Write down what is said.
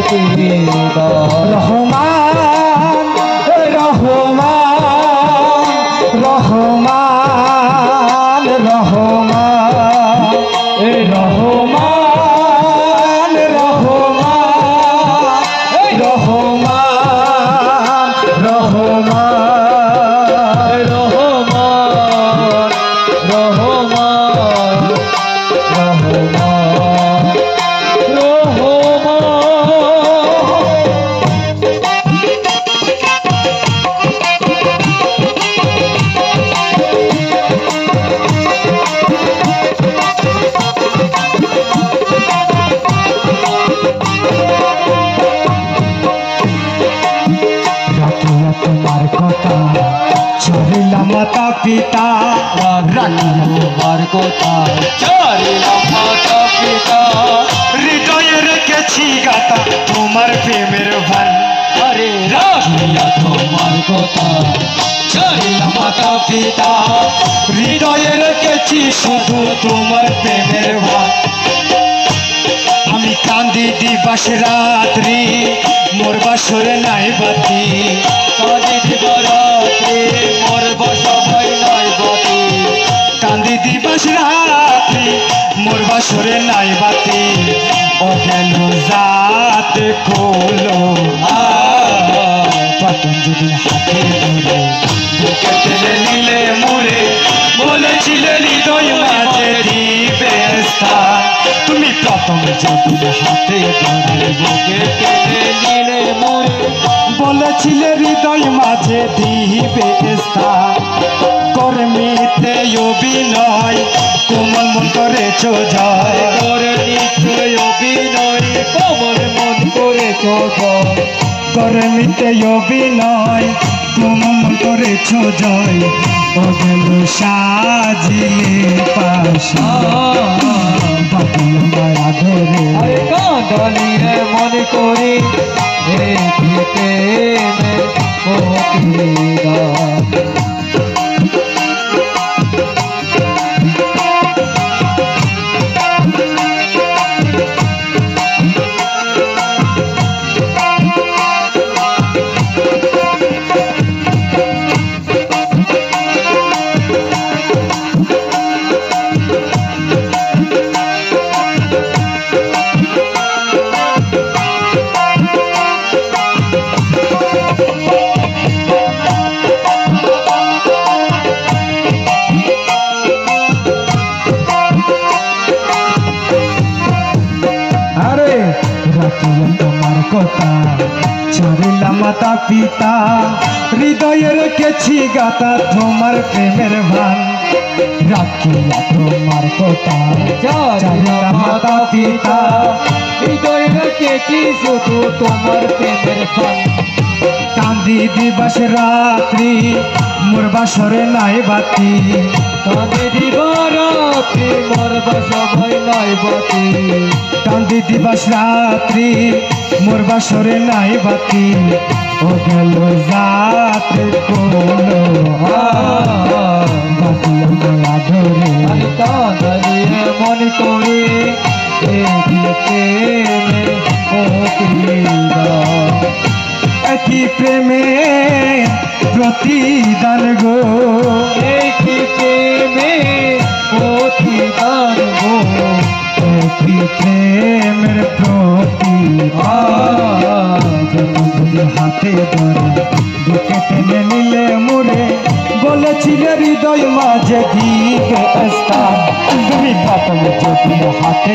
করি রহমান রহমান রহমান রহমান রহমান রহমান রহমান রহমান রহমান তোমার কথা ছড়িলাম মাতা পিতা তোমার কথা চারিলাম মাতা পিতা হৃদয়ে রেখেছি গাতা তোমার প্রেমের ভান আরে রাখিয়া তোমার কথা চারিলাম মাতা পিতা হৃদয়ে রেখেছি শুধু তোমার প্রেমের ভান আমি কান্দি দিবাস রাত্রি মোর বাসরে নাই বাতি কাঁদি দিবরাত্রি মোর বসবাই নাই বাতি কান্দি দিবাস রাত্রি মোর বাসরে নাই বাতি ও গেল জাত খোলো পতঞ্জলি হাতে ধরে বুকে টেনে নিলে মোরে বলেছিলে হৃদয় মাঝে দিবে স্থান তুমি পতঞ্জলি হাতে ধরে বুকে টেনে নিলে মোরে বলেছিলে হৃদয় মাঝে দিবে স্থান কর্মীতে অভিনয় কোমল মন করেছ জয় করে নিশ্চয় অভিনয় কোমল মন করেছ জয় কর্মীতে অভিনয় কোমল মন করেছ জয় ও গেল সাজিয়ে পাশা বাবুয়া ধরে আরে কাঁদলি রে মনে করি দেখিতে তোমার কথা ছড়িলাম মাতা পিতা হৃদয়ে রেখেছি গাতা তোমার প্রেমের ভান রাখিয়া তোমার কথা ছড়িলাম মাতা পিতা হৃদয় রেখেছি শুধু তোমার প্রেমের ফান কান্দি দিবাস রাত্রি মোর বাসরে নাই বাতি কাঁদে দিবারাত্রি মোর বসবাই নাই বাতি কান্দি দিবাস রাত্রি মোর বাসরে নাই বাতি ও গেল জাত কোলো ধরে আমি কাঁদলি রে মনে করি দেখিতে একই প্রেমে প্রতিদান গো একই প্রেমে প্রতিদান গো একই প্রেমের প্রতিদান হাতে ধরে বুকে টেনে নিলে মোরে বলেছিলে হৃদয় মাঝে দিবে স্থান তুমি পাতলে যদি হাতে